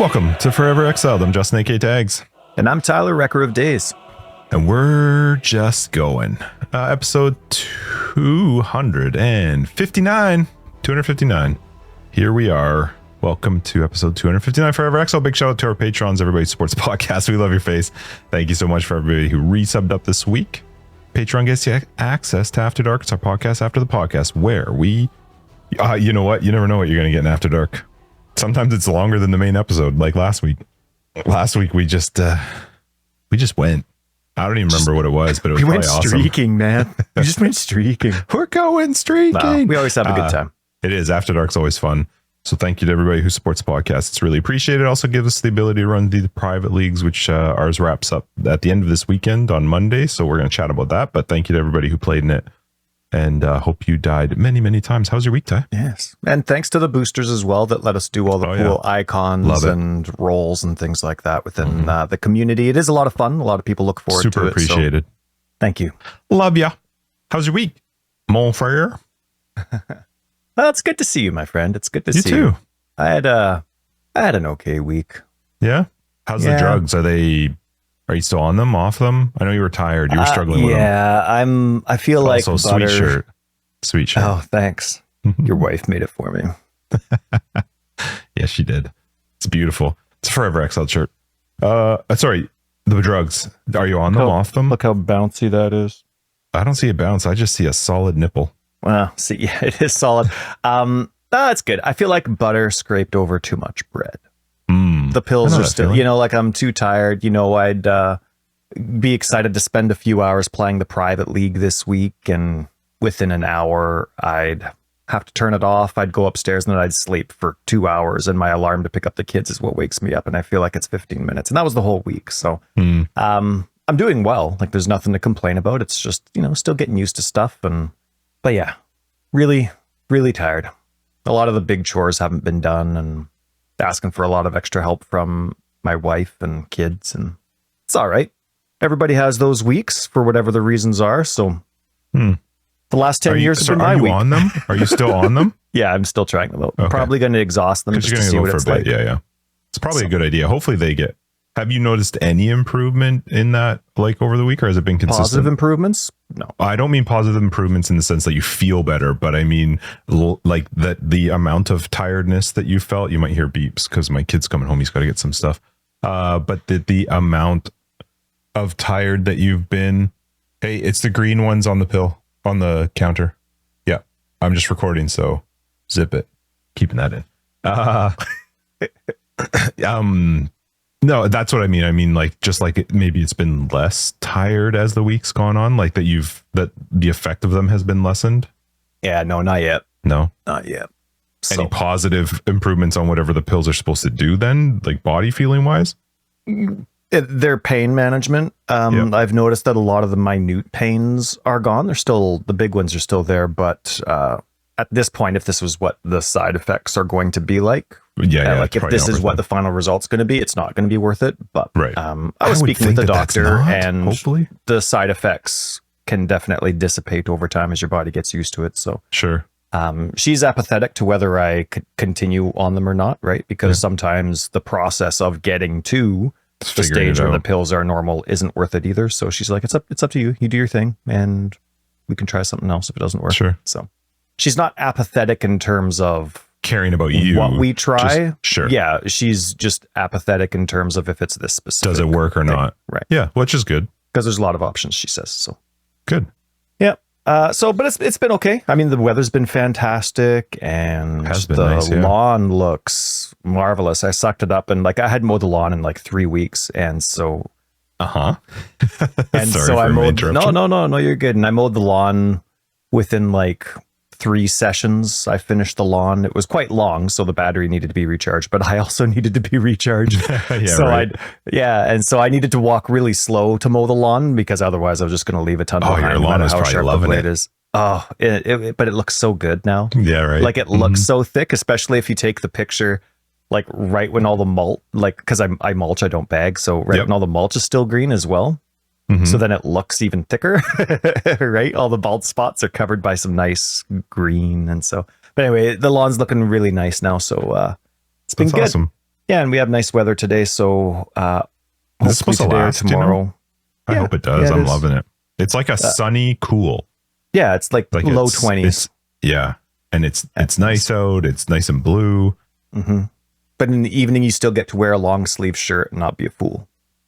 Welcome to Forever Exiled. I'm Justin A.K. Tags. And I'm Tyler, Wrecker of Days. And we're just going. Episode 259. Here we are. Welcome to episode 259 Forever Exiled. Big shout out to our patrons, everybody who supports the podcast. We love your face. Thank you so much for everybody who resubbed up this week. Patreon gets you access to After Dark. It's our podcast after the podcast where we... you know what? You never know what you're going to get in After Dark. Sometimes it's longer than the main episode, like last week. Last week we just went. I don't even remember what it was, but it was we went awesome. Streaking, man. We just went streaking. We're going streaking. No, we always have a good time. It is. After Dark's always fun. So thank you to everybody who supports the podcast. It's really appreciated. It also gives us the ability to run the private leagues, which ours wraps up at the end of this weekend on Monday. So we're going to chat about that. But thank you to everybody who played in it. And hope you died many, many times. How's your week, Ty? Yes. And thanks to the boosters as well that let us do all the cool icons and roles and things like that within the community. It is a lot of fun. A lot of people look forward to it. Super appreciated. So thank you. Love ya. How's your week, mon frere? Well, it's good to see you, my friend. It's good to see you. I had an okay week. Yeah? How's the drugs? Are you still on them, off them? I know you were tired. You were struggling with them. Yeah, I feel like also, butter. Sweet shirt. Oh, thanks. Your wife made it for me. Yeah, she did. It's beautiful. It's a Forever Exiled shirt. Sorry, the drugs. Are you on them, off them? Look how bouncy that is. I don't see a bounce. I just see a solid nipple. Well, see, yeah, it is solid. That's good. I feel like butter scraped over too much bread. The pills are still, like I'm too tired. I'd be excited to spend a few hours playing the private league this week. And within an hour, I'd have to turn it off. I'd go upstairs and then I'd sleep for 2 hours. And my alarm to pick up the kids is what wakes me up. And I feel like it's 15 minutes. And that was the whole week. So I'm doing well. Like there's nothing to complain about. It's just, still getting used to stuff. But yeah, really, really tired. A lot of the big chores haven't been done and asking for a lot of extra help from my wife and kids, and it's all right. Everybody has those weeks for whatever the reasons are. So the last 10 years have been my week. Are you on them? Are you still on them? Yeah, I'm still trying them out. Okay. Probably going to exhaust them just to see what it's like. Yeah. It's probably a good idea. Hopefully they get... Have you noticed any improvement in that, like over the week, or has it been consistent? Positive improvements? No. I don't mean positive improvements in the sense that you feel better, but I mean like that the amount of tiredness that you felt. You might hear beeps because my kid's coming home. He's got to get some stuff. But the amount of tired that you've been. Hey, it's the green ones on the pill on the counter. Yeah, I'm just recording, so zip it. Keeping that in. No, that's what I mean. I mean, like, just like maybe it's been less tired as the week's gone on, like that the effect of them has been lessened. Yeah, no, not yet. No, not yet. Any positive improvements on whatever the pills are supposed to do then, like body feeling wise? Their pain management. I've noticed that a lot of the minute pains are gone. The big ones are still there, but at this point, if this was what the side effects are going to be like, like if this is what the final result's going to be, it's not going to be worth it. But I was speaking with the doctor, and hopefully the side effects can definitely dissipate over time as your body gets used to it. So sure. She's apathetic to whether I could continue on them or not, right? Because sometimes the process of getting to the stage where the pills are normal isn't worth it either. So she's like, it's up to you. You do your thing, and we can try something else if it doesn't work. Sure. So she's not apathetic in terms of caring about you. What we try. Sure. Yeah. She's just apathetic in terms of if it's this specific. Does it work or not? Right. Yeah. Which is good. Because there's a lot of options, she says. So good. Yeah. But it's been okay. I mean, the weather's been fantastic, and lawn looks marvelous. I sucked it up, and like I had mowed the lawn in like 3 weeks, and so and so I mowed. No, you're good. And I mowed the lawn within like 3 sessions. I finished the lawn. It was quite long, so the battery needed to be recharged, but I also needed to be recharged. And so I needed to walk really slow to mow the lawn, because otherwise I was just going to leave a ton behind. Your lawn is probably loving it. Oh, but it looks so good now. Yeah, right. Like it looks so thick, especially if you take the picture like right when all the mulch, like, because I mulch, I don't bag, so when all the mulch is still green as well. So then it looks even thicker, right? All the bald spots are covered by some nice green. And so, but anyway, the lawn's looking really nice now. So it's been good. Awesome. Yeah, and we have nice weather today, so Is it supposed to last tomorrow. You know? I hope it does. I'm loving it. It's like a sunny, cool. Yeah, it's like low 20s. Yeah, and it's nice out. It's nice and blue. Mm-hmm. But in the evening, you still get to wear a long sleeve shirt and not be a fool.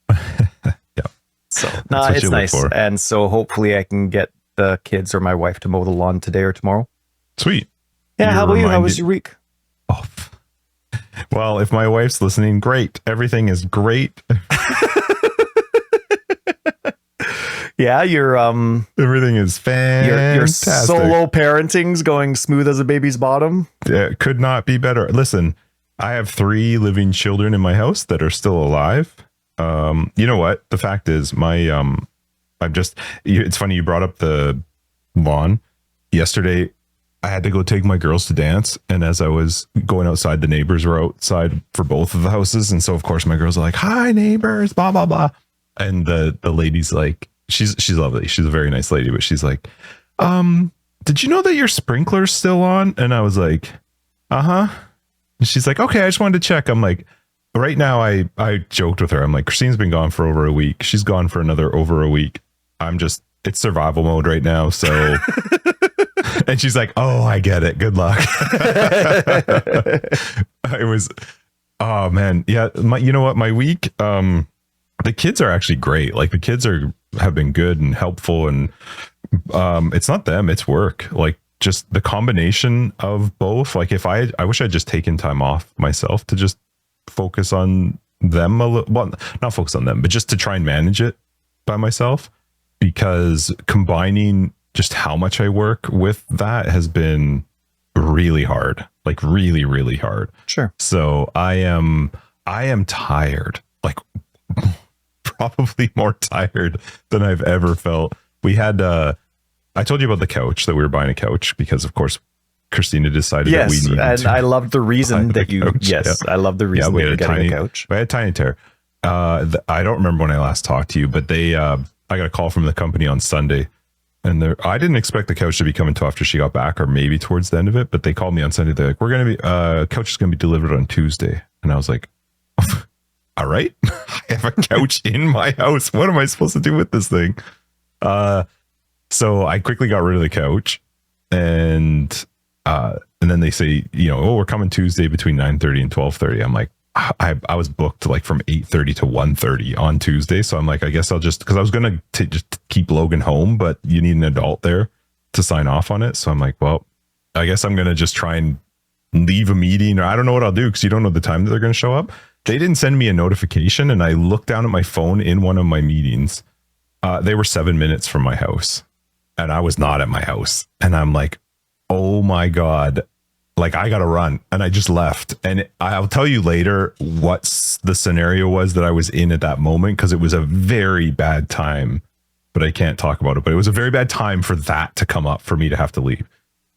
Yeah. So it's nice, and so hopefully I can get the kids or my wife to mow the lawn today or tomorrow. Sweet. Yeah. How about you? How was your week? Oh, well, if my wife's listening, great. Everything is great. Yeah, everything is fantastic. Your solo parenting's going smooth as a baby's bottom. It could not be better. Listen, I have 3 living children in my house that are still alive. You know what? The fact is, it's funny you brought up the lawn. Yesterday, I had to go take my girls to dance. And as I was going outside, the neighbors were outside for both of the houses. And so, of course, my girls are like, hi, neighbors, blah, blah, blah. And the lady's like, she's lovely. She's a very nice lady, but she's like, did you know that your sprinkler's still on? And I was like, uh-huh. And she's like, okay, I just wanted to check. I'm like, right now, I joked with her. I'm like, Christine's been gone for over a week. She's gone for another over a week. It's survival mode right now. So, and she's like, oh, I get it. Good luck. Oh man. Yeah. You know what? My week, the kids are actually great. Like the kids have been good and helpful, and it's not them, it's work. Like just the combination of both. Like I wish I'd just taken time off myself to just focus on them a little. Well, not focus on them, but just to try and manage it by myself, because combining just how much I work with that has been really hard, like really, really hard. Sure. So I am tired, like probably more tired than I've ever felt. We had, I told you about the couch, that we were buying a couch because of course Christina decided that we needed and to. I loved the reason that you, couch. I love the reason that you're getting a couch. We had a tiny tear. I don't remember when I last talked to you, but I got a call from the company on Sunday, and I didn't expect the couch to be coming until after she got back, or maybe towards the end of it. But they called me on Sunday. They're like, couch is going to be delivered on Tuesday. And I was like, all right, I have a couch in my house. What am I supposed to do with this thing? So I quickly got rid of the couch, and then they say, we're coming Tuesday between 9:30 and 12:30. I'm like, I was booked like from 8:30 to 1:30 on Tuesday. So I'm like, I guess I'll just, because I was going to just keep Logan home, but you need an adult there to sign off on it. So I'm like, well, I guess I'm going to just try and leave a meeting, or I don't know what I'll do, because you don't know the time that they're going to show up. They didn't send me a notification, and I looked down at my phone in one of my meetings. They were 7 minutes from my house, and I was not at my house. And I'm like, oh my God, like I got to run. And I just left. And I'll tell you later what the scenario was that I was in at that moment, because it was a very bad time, but I can't talk about it. But it was a very bad time for that to come up, for me to have to leave.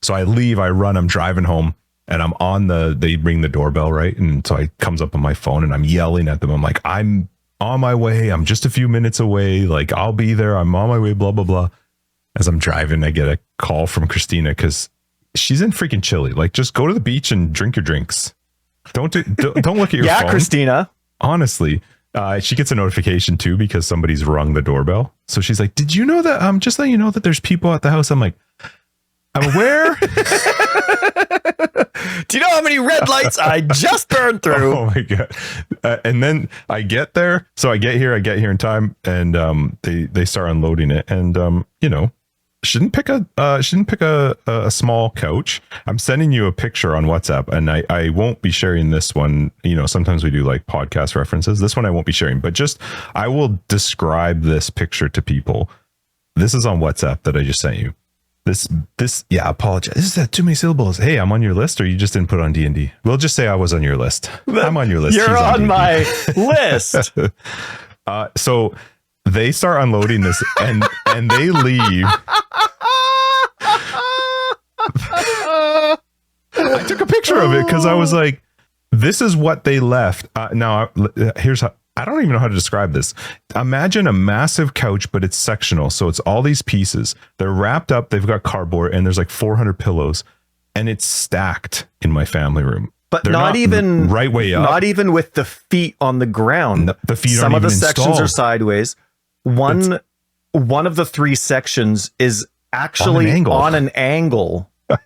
So I leave, I run, I'm driving home. And I'm they ring the doorbell, right? And so it comes up on my phone, and I'm yelling at them. I'm like, I'm on my way. I'm just a few minutes away. Like, I'll be there. I'm on my way, blah, blah, blah. As I'm driving, I get a call from Christina, because she's in freaking Chile. Like, just go to the beach and drink your drinks. Don't look at your phone. Yeah, Christina. Honestly, she gets a notification too, because somebody's rung the doorbell. So she's like, did you know that, just letting you know that there's people at the house? I'm like, I'm aware. Do you know how many red lights I just burned through? Oh my God. And then I get there. So I get here in time, and they start unloading it, and shouldn't pick a small couch. I'm sending you a picture on WhatsApp, and I won't be sharing this one. Sometimes we do like podcast references. This one I won't be sharing, but just, I will describe this picture to people. This is on WhatsApp that I just sent you. Yeah, apologize. This is too many syllables. Hey, I'm on your list, or you just didn't put on D&D? We'll just say I was on your list. I'm on your list. You're on my list. So they start unloading this, and they leave. I took a picture of it because I was like, this is what they left. Now, here's how. I don't even know how to describe this. Imagine a massive couch, but it's sectional. So it's all these pieces. They're wrapped up. They've got cardboard, and there's like 400 pillows, and it's stacked in my family room. But They're not even right way up. Not even with the feet on the ground. The feet Some aren't of the even sections installed. are sideways. One of the 3 sections is actually on an angle. A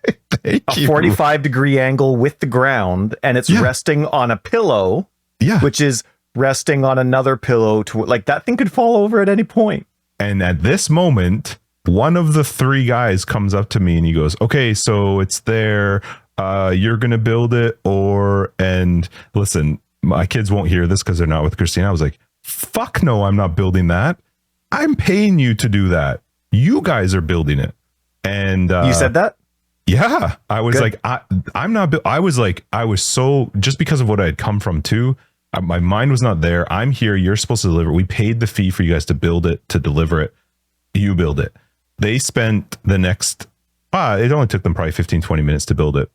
45-degree angle with the ground, and it's resting on a pillow, which is resting on another pillow. Like, that thing could fall over at any point. And at this moment, one of the 3 guys comes up to me and he goes, okay, so it's there. You're going to build it, and listen, my kids won't hear this because they're not with Christina. I was like, fuck no, I'm not building that. I'm paying you to do that. You guys are building it. And you said that? Yeah. I was like, I'm not, I was so, just because of what I had come from too, my mind was not there. I'm here. You're supposed to deliver. We paid the fee for you guys to build it, to deliver it. You build it. They spent the next, it only took them probably 15, 20 minutes to build it.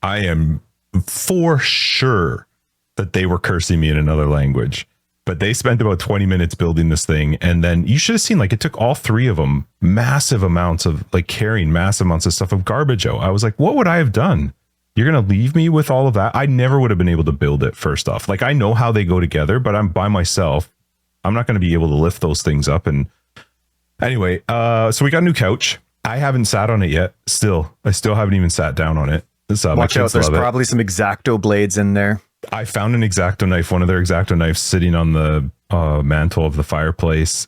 I am for sure that they were cursing me in another language, but they spent about 20 minutes building this thing. And then you should have seen, like, it took all 3 of them massive amounts of, like, carrying massive amounts of stuff of garbage out. I was like, what would I have done? You're going to leave me with all of that? I never would have been able to build it, first off. Like, I know how they go together, but I'm by myself. I'm not going to be able to lift those things up. And anyway, so we got a new couch. I haven't sat on it yet. I still haven't even sat down on it. Watch out, there's probably some X-Acto blades in there. I found an X-Acto knife, one of their X-Acto knives sitting on the mantle of the fireplace.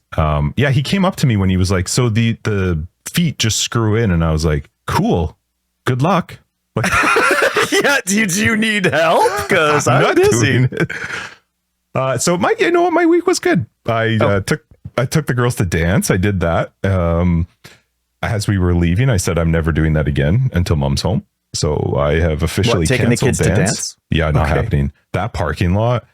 He came up to me when he was like, so the feet just screw in. And I was like, cool, good luck. Like, did you need help? Because I'm busy. So my week was good. I took the girls to dance. I did that. As we were leaving, I said, I'm never doing that again until mom's home. So I have officially taking the kids to dance? Yeah, not happening. That parking lot,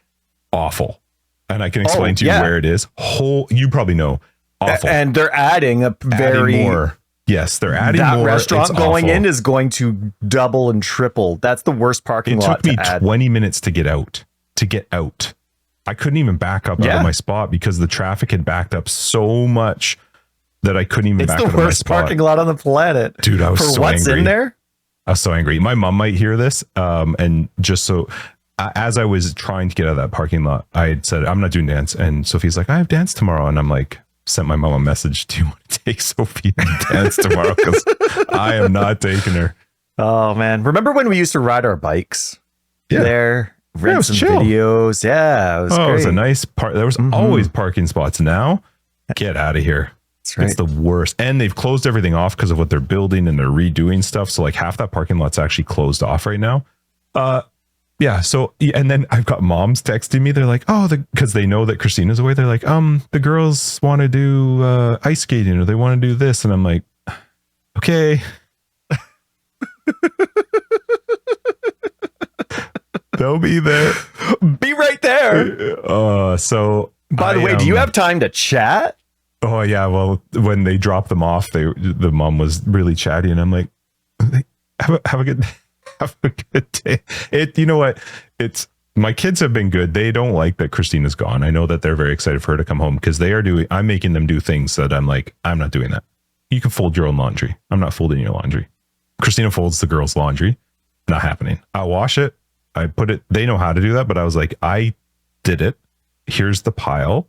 awful. And I can explain to you where it is. You probably know. Awful. And they're adding more. Yes, they're adding more. That restaurant going in is going to double and triple. That's the worst parking lot. It took me 20 minutes to get out. I couldn't even back up out of my spot because the traffic had backed up so much that I couldn't even back up out of my spot. It's the worst parking lot on the planet. Dude, I was so angry. For what's in there? I was so angry. My mom might hear this. And just so, as I was trying to get out of that parking lot, I had said, I'm not doing dance. And Sophie's like, I have dance tomorrow. And I'm like, sent my mom a message. Do you want to take Sophie to dance tomorrow? Because I am not taking her. Oh, man. Remember when we used to ride our bikes? Yeah. There. Rent some chill. Videos. Yeah. It was great. It was a nice part. There was always parking spots. Now, get out of here. That's right. It's the worst. And they've closed everything off because of what they're building and they're redoing stuff. So like half that parking lot's actually closed off right now. So, and then I've got moms texting me. They're like, because they know that Christina's away. They're like, the girls want to do ice skating or they want to do this. And I'm like, okay. They'll be there. Be right there. So by the way, do you have time to chat? Oh yeah, well, when they dropped them off, the mom was really chatty, and I'm like, have a good day. You know what? My kids have been good. They don't like that Christina's gone. I know that they're very excited for her to come home because I'm making them do things that I'm like, I'm not doing that. You can fold your own laundry. I'm not folding your laundry. Christina folds the girls' laundry. Not happening. I'll wash it. I put it. They know how to do that, but I was like, I did it. Here's the pile.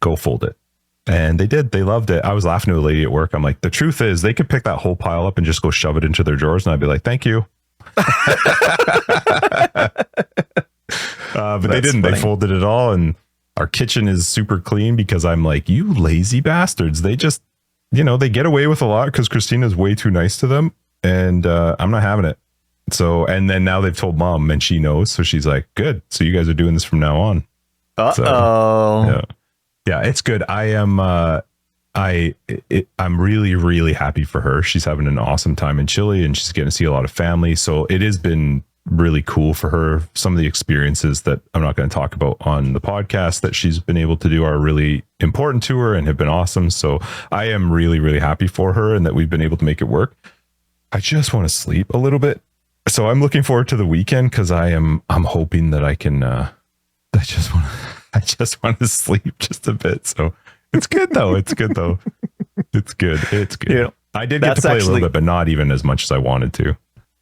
Go fold it. And they did. They loved it. I was laughing to a lady at work. I'm like, the truth is they could pick that whole pile up and just go shove it into their drawers. And I'd be like, thank you. But they didn't. Funny. They folded it all. And our kitchen is super clean because I'm like, you lazy bastards. They just, they get away with a lot because Christina's way too nice to them. And I'm not having it. So, and then now they've told mom and she knows. So she's like, good. So you guys are doing this from now on. So, yeah, it's good. I'm really, really happy for her. She's having an awesome time in Chile and she's getting to see a lot of family. So it has been really cool for her. Some of the experiences that I'm not going to talk about on the podcast that she's been able to do are really important to her and have been awesome. So I am really, really happy for her and that we've been able to make it work. I just want to sleep a little bit. So I'm looking forward to the weekend because I'm hoping that I can, I just want to sleep just a bit. So it's good though. It's good. I did get to play a little bit, but not even as much as I wanted to.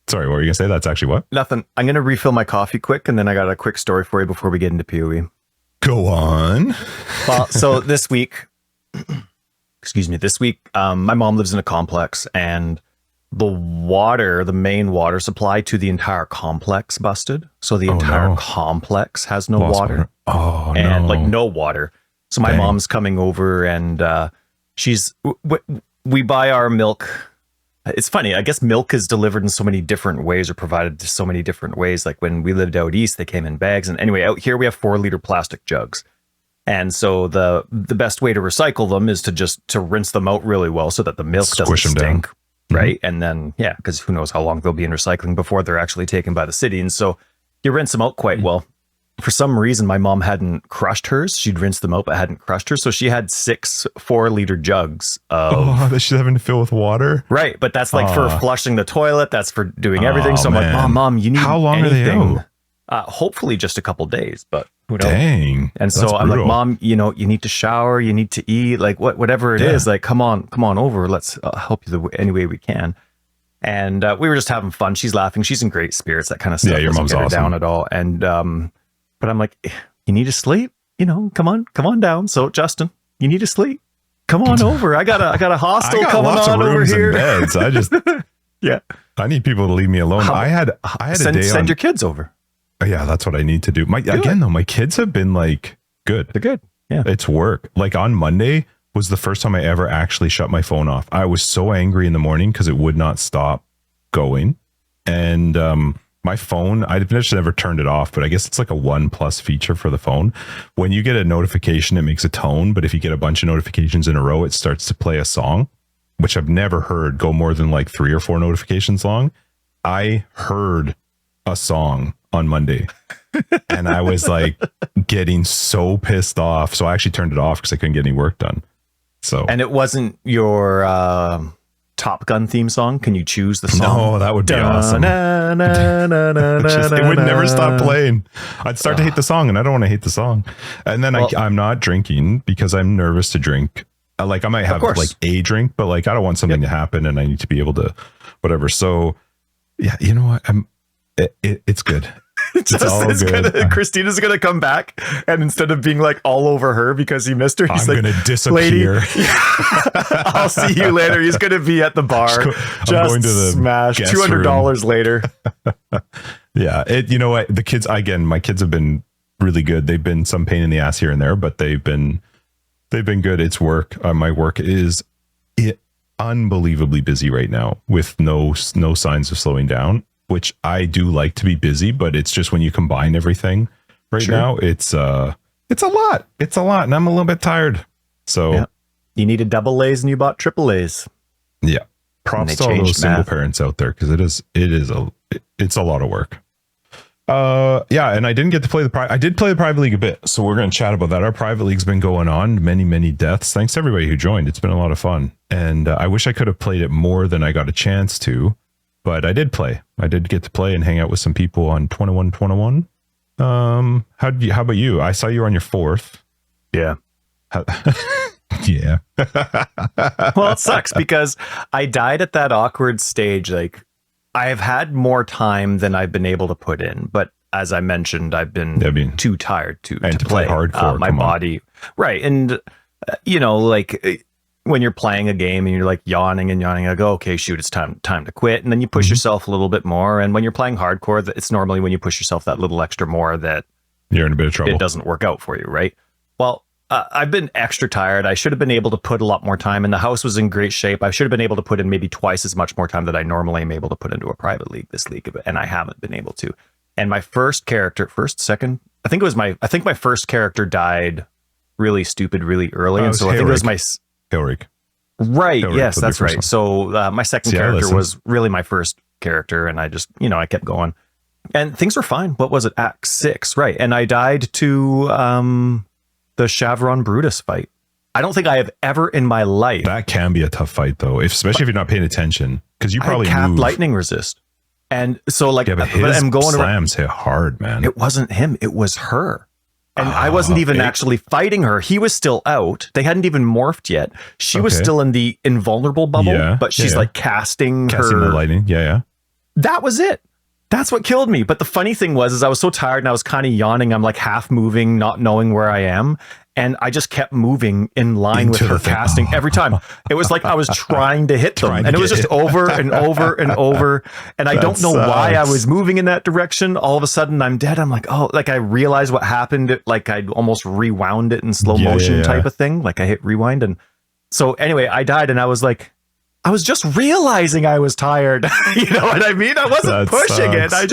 Sorry, what were you gonna say? That's actually what? Nothing. I'm gonna refill my coffee quick, and then I got a quick story for you before we get into PoE. Go on. Well, so this week, my mom lives in a complex, and the main water supply to the entire complex busted. So the entire complex has no water. Oh, and no. like no water. So my mom's coming over, and we buy our milk. It's funny. I guess milk is delivered in so many different ways or provided to so many different ways. Like when we lived out east, they came in bags. And anyway, out here we have 4-liter plastic jugs. And so the best way to recycle them is to rinse them out really well so that the milk doesn't stink. Right. And then, because who knows how long they'll be in recycling before they're actually taken by the city. And so you rinse them out quite well. For some reason, my mom hadn't crushed hers. She'd rinsed them out, but hadn't crushed her. So she had 6 4-liter jugs of... that she's having to fill with water? Right. But that's like for flushing the toilet. That's for doing everything. So I'm like, Mom, you need How long anything. Are they out? Hopefully just a couple days, but who knows? Dang. And so I'm like, Mom, you need to shower, you need to eat, like whatever it is, like, come on over. Let's help you any way we can. And we were just having fun. She's laughing. She's in great spirits. That kind of stuff. Yeah, your mom's awesome. Down at all. And but I'm like, you need to sleep. Come on down. So Justin, you need to sleep. Come on over. I got a hostel coming on over here. Beds. I just I need people to leave me alone. I had a day. Send your kids over. Yeah, that's what I need to do. My kids have been like good. They're good. Yeah, it's work. Like on Monday was the first time I ever actually shut my phone off. I was so angry in the morning because it would not stop going, and my phone, I just never turned it off, but I guess it's like a 1+ feature for the phone. When you get a notification, it makes a tone, but if you get a bunch of notifications in a row, it starts to play a song, which I've never heard go more than like 3 or 4 notifications long. I heard a song on Monday and I was like getting so pissed off. So I actually turned it off because I couldn't get any work done. So, and it wasn't your Top Gun theme song. Can you choose the song? No, that would be awesome. It would never stop playing. I'd start to hate the song, and I don't want to hate the song. And then I'm not drinking because I'm nervous to drink. Like I might have like a drink, but like I don't want something to happen, and I need to be able to whatever. So yeah, you know what? It's good. It's good. Christina's gonna come back, and instead of being like all over her because he missed her, he's I'm gonna disappear. I'll see you later. He's gonna be at the bar. I'm going to the smash $200 later. Yeah, you know what? The kids, again, my kids have been really good. They've been some pain in the ass here and there, but they've been good. It's work. My work is unbelievably busy right now with no signs of slowing down. Which I do like to be busy, but it's just when you combine everything right now, it's a lot. It's a lot, and I'm a little bit tired. So you needed double A's and you bought triple A's. Yeah, props to all those single parents out there because it's a lot of work. And I didn't get to play I did play the private league a bit, so we're going to chat about that. Our private league's been going on, many deaths. Thanks to everybody who joined. It's been a lot of fun, and I wish I could have played it more than I got a chance to. But I did play. I did get to play and hang out with some people on 21-21. How about you? I saw you were on your 4th. Yeah. Yeah. Well, it sucks because I died at that awkward stage. Like I've had more time than I've been able to put in. But as I mentioned, I've been too tired to play hardcore. My body. Right. And, like... when you're playing a game and you're like yawning, I go, okay, shoot, it's time to quit. And then you push yourself a little bit more. And when you're playing hardcore, it's normally when you push yourself that little extra more that you're in a bit of trouble. It doesn't work out for you, right? Well, I've been extra tired. I should have been able to put a lot more time in. The house was in great shape. I should have been able to put in maybe twice as much more time that I normally am able to put into a private league, this league, and I haven't been able to. And my I think my first character died really stupid, really early. And so I think it was my... Hilric. Right. Yes, that's right. One. So my second character was really my first character, and I just, I kept going, and things were fine. What was it? Act 6, right? And I died to the Shavron Brutus fight. I don't think I have ever in my life. That can be a tough fight, though, especially if you're not paying attention, because you probably capped lightning resist, and so like, but his slams hit hard, man. It wasn't him; it was her. And I wasn't even actually fighting her. He was still out. They hadn't even morphed yet. She was still in the invulnerable bubble, but she's like casting the lightning. Yeah. that was it. That's what killed me. But the funny thing was I was so tired and I was kind of yawning. I'm like half moving, not knowing where I am. And I just kept moving in line with her casting every time. It was like I was trying to hit them. And it was just over and over and over. And I don't know why I was moving in that direction. All of a sudden I'm dead. I'm like, oh, like I realized what happened. Like I almost rewound it in slow motion type of thing. Like I hit rewind. And so anyway, I died and I was like, I was just realizing I was tired. You know what I mean? I wasn't pushing it. I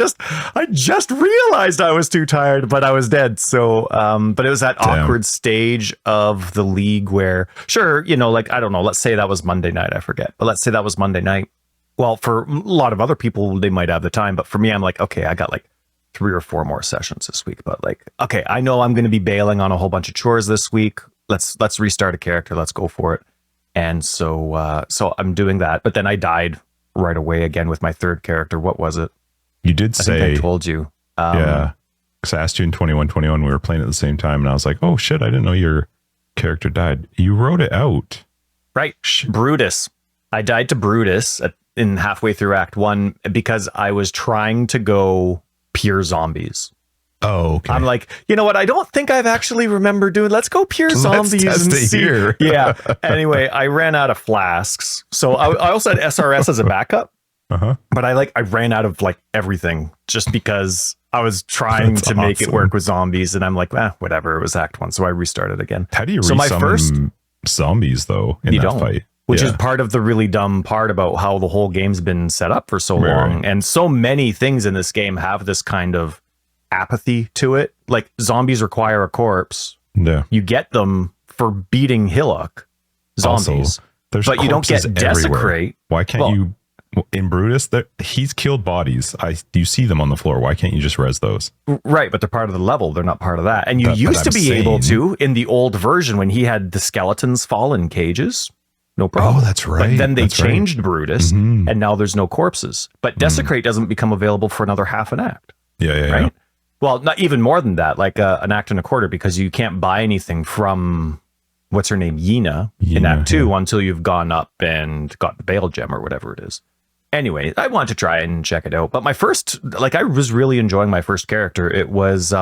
just realized I was too tired, but I was dead. So, but it was that awkward stage of the league where, sure, you know, like, I don't know, let's say that was Monday night. I forget, but let's say that was Monday night. Well, for a lot of other people, they might have the time, but for me, I'm like, okay, I got like 3 or 4 more sessions this week, but like, okay, I know I'm going to be bailing on a whole bunch of chores this week. Let's restart a character. Let's go for it. And so I'm doing that, but then I died right away again with my third character. What was it? You did say, I think I told you. Yeah. Because I asked you in 2121, we were playing at the same time, and I was like, oh shit, I didn't know your character died. You wrote it out. Right. Brutus. I died to Brutus in halfway through Act 1 because I was trying to go pure zombies. Oh, okay. I'm like, you know what? I don't think I've actually remembered doing. Let's go pure zombies and see. Here. Yeah. Anyway, I ran out of flasks, so I also had SRS as a backup. But I ran out of like everything just because I was trying to make it work with zombies, and I'm like, whatever. It was Act 1, so I restarted again. How do you zombies though in that fight? Which is part of the really dumb part about how the whole game's been set up for so long, and so many things in this game have this kind of apathy to it. Like zombies require a corpse. Yeah, you get them for beating Hillock zombies, also, but you don't get desecrate. Why can't you in Brutus? He's killed bodies. You see them on the floor. Why can't you just res those? Right, but they're part of the level. They're not part of that. And you used to be able to in the old version when he had the skeletons fall in cages. No problem. Oh, that's right. But then they changed Brutus, and now there's no corpses. But desecrate doesn't become available for another half an act. Yeah. Well, not even more than that, like an act and a quarter, because you can't buy anything from, what's her name, Yena in Act 2 until you've gone up and got the Baal Gem or whatever it is. Anyway, I wanted to try and check it out. But my first, like, I was really enjoying my first character. It was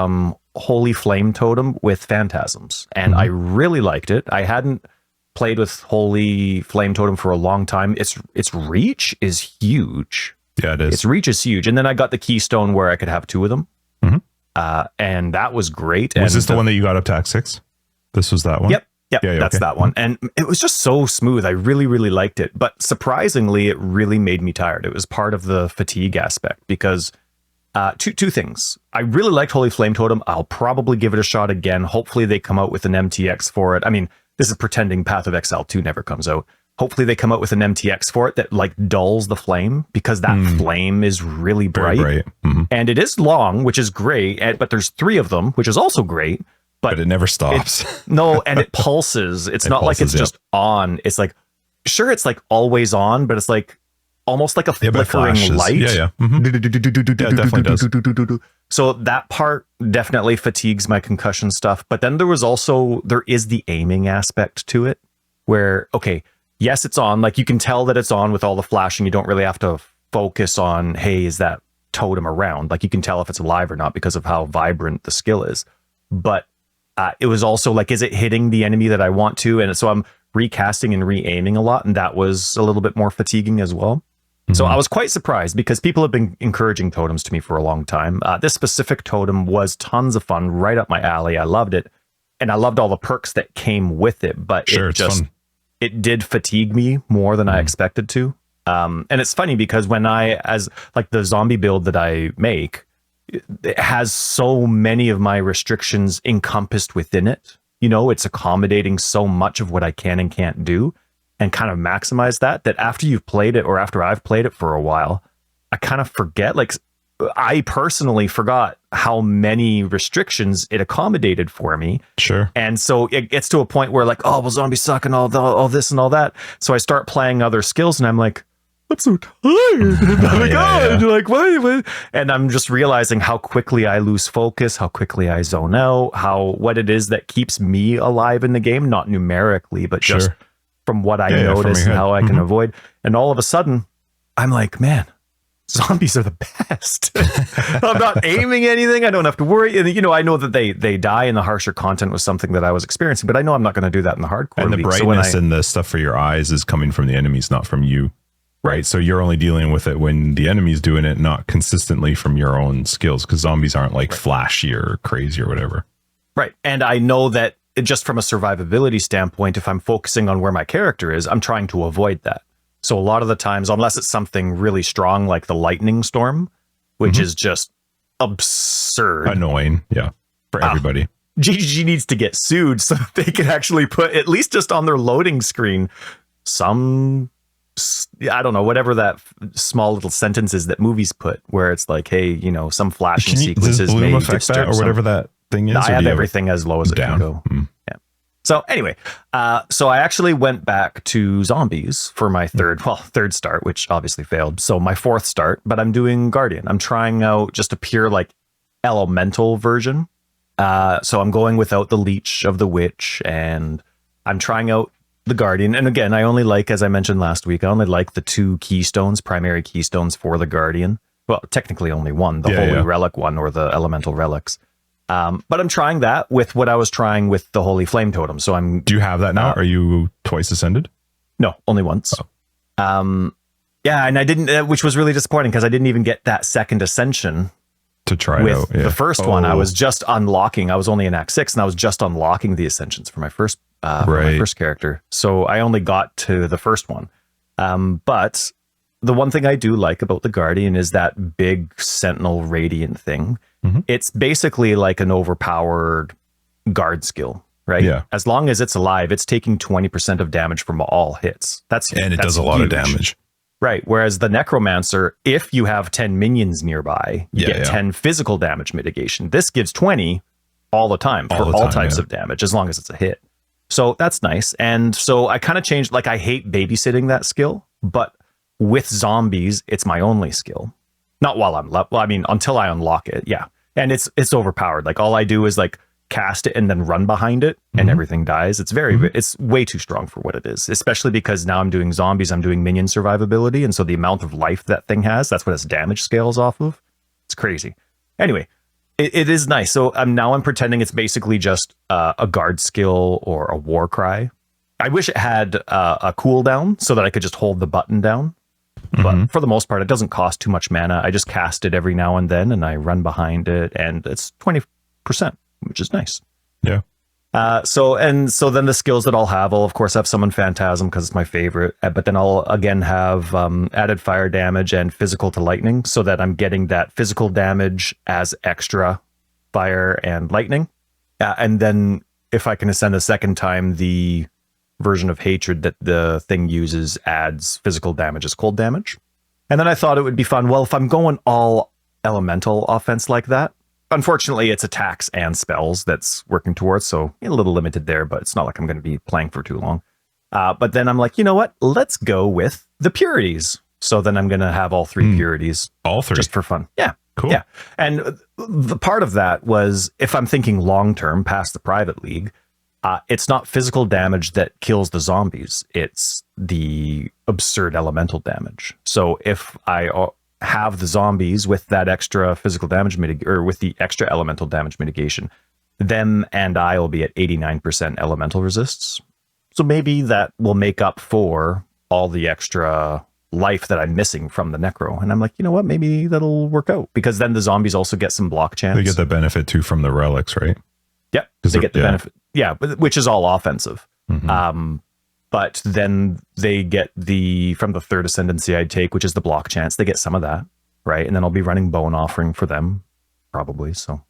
Holy Flame Totem with Phantasms, and I really liked it. I hadn't played with Holy Flame Totem for a long time. Its reach is huge. Yeah, it is. Its reach is huge. And then I got the Keystone where I could have 2 of them. And that was great. Was this the one that you got up to Act 6? This was that one? Yep. That's that one. And it was just so smooth. I really, really liked it. But surprisingly, it really made me tired. It was part of the fatigue aspect because two things. I really liked Holy Flame Totem. I'll probably give it a shot again. Hopefully they come out with an MTX for it. I mean, this is pretending Path of Exile 2 never comes out. Hopefully they come out with an MTX for it that like dulls the flame, because that flame is really bright. And it is long, which is great. But there's 3 of them, which is also great. But it never stops. No, and it pulses. It's not like it's just on. It's like, sure, it's like always on, but it's like almost like a flickering light. Yeah, it definitely does. So that part definitely fatigues my concussion stuff. But then there is the aiming aspect to it where, okay, yes, it's on. Like you can tell that it's on with all the flashing. You don't really have to focus on, hey, is that totem around? Like you can tell if it's alive or not because of how vibrant the skill is. But it was also like, is it hitting the enemy that I want to? And so I'm recasting and re-aiming a lot. And that was a little bit more fatiguing as well. So I was quite surprised because people have been encouraging totems to me for a long time. This specific totem was tons of fun, right up my alley. I loved it. And I loved all the perks that came with it. But it did fatigue me more than I expected to. And it's funny because as the zombie build that I make, it has so many of my restrictions encompassed within it. You know, it's accommodating so much of what I can and can't do and kind of maximize that after you've played it or after I've played it for a while, I kind of forget, like I personally forgot how many restrictions it accommodated for me. Sure. And so it gets to a point where like, oh, well, zombies suck and all this and all that. So I start playing other skills and I'm like, I'm so tired. Like, why? And I'm just realizing how quickly I lose focus, how quickly I zone out, what it is that keeps me alive in the game, not numerically, but just from what I notice and how I can avoid. And all of a sudden, I'm like, man, zombies are the best. I'm not aiming anything. I don't have to worry. And, I know that they die and the harsher content was something that I was experiencing, but I know I'm not going to do that in the hardcore. And the brightness and the stuff for your eyes is coming from the enemies, not from you. Right. So you're only dealing with it when the enemy's doing it, not consistently from your own skills, because zombies aren't like flashy or crazy or whatever. Right. And I know that just from a survivability standpoint, if I'm focusing on where my character is, I'm trying to avoid that. So a lot of the times, unless it's something really strong like the lightning storm, which is just absurd. Annoying. Yeah. For everybody. GGG needs to get sued so that they can actually put, at least just on their loading screen, some, I don't know, whatever that small little sentence is that movies put, where it's like, hey, some flashing sequences may affect that or whatever that thing is. I have everything as low as it can go. Yeah. So anyway, so I actually went back to zombies for my third start, which obviously failed. So my fourth start, but I'm doing Guardian. I'm trying out just a pure like elemental version. So I'm going without the leech of the witch, and I'm trying out the Guardian. And again, I only like, as I mentioned last week, I only like the two keystones, primary keystones for the Guardian. Well, technically only one, the Holy Relic one or the Elemental Relics. But I'm trying that with what I was trying with the Holy Flame Totem. So do you have that now? Are you twice ascended? No, only once. Oh. Yeah, and I didn't, which was really disappointing because I didn't even get that second ascension to try it out. The first one. I was just unlocking. I was only in Act 6 and I was just unlocking the ascensions for my first character. So I only got to the first one. But the one thing I do like about the Guardian is that big Sentinel Radiant thing. It's basically like an overpowered guard skill, right? Yeah. As long as it's alive, it's taking 20% of damage from all hits. And it does a lot of damage. Right. Whereas the Necromancer, if you have 10 minions nearby, you get 10 physical damage mitigation. This gives 20 all the time for all types of damage, as long as it's a hit. So that's nice. And so I kind of changed, like, I hate babysitting that skill, but with zombies, it's my only skill. Not while I'm until I unlock it. Yeah. And it's overpowered. Like all I do is like cast it and then run behind it and everything dies. It's it's way too strong for what it is, especially because now I'm doing zombies. I'm doing minion survivability. And so the amount of life that thing has, that's what its damage scales off of. It's crazy. Anyway, it is nice. So I'm pretending it's basically just a guard skill or a war cry. I wish it had a cooldown so that I could just hold the button down. But for the most part, it doesn't cost too much mana. I just cast it every now and then, and I run behind it, and it's 20%, which is nice. Yeah. So then the skills that I'll have, I'll of course have Summon Phantasm because it's my favorite, but then I'll again have added fire damage and physical to lightning, so that I'm getting that physical damage as extra fire and lightning. And then if I can ascend a second time, the version of hatred that the thing uses adds physical damage as cold damage. And then I thought it would be fun. Well, if I'm going all elemental offense like that, unfortunately it's attacks and spells that's working towards, so a little limited there, but it's not like I'm going to be playing for too long. But then I'm like, you know what? Let's go with the purities. So then I'm going to have all three purities. All three? Just for fun. Yeah. Cool. Yeah. And the part of that was, if I'm thinking long-term past the private league, it's not physical damage that kills the zombies. It's the absurd elemental damage. So if I have the zombies with that extra physical damage or with the extra elemental damage mitigation, them and I will be at 89% elemental resists. So maybe that will make up for all the extra life that I'm missing from the necro. And I'm like, you know what? Maybe that'll work out, because then the zombies also get some block chance. They get the benefit too from the relics, right? Yep. They get the benefit. Yeah, which is all offensive. But then they get from the third ascendancy I'd take, which is the block chance. They get some of that, right? And then I'll be running Bone Offering for them, probably. So,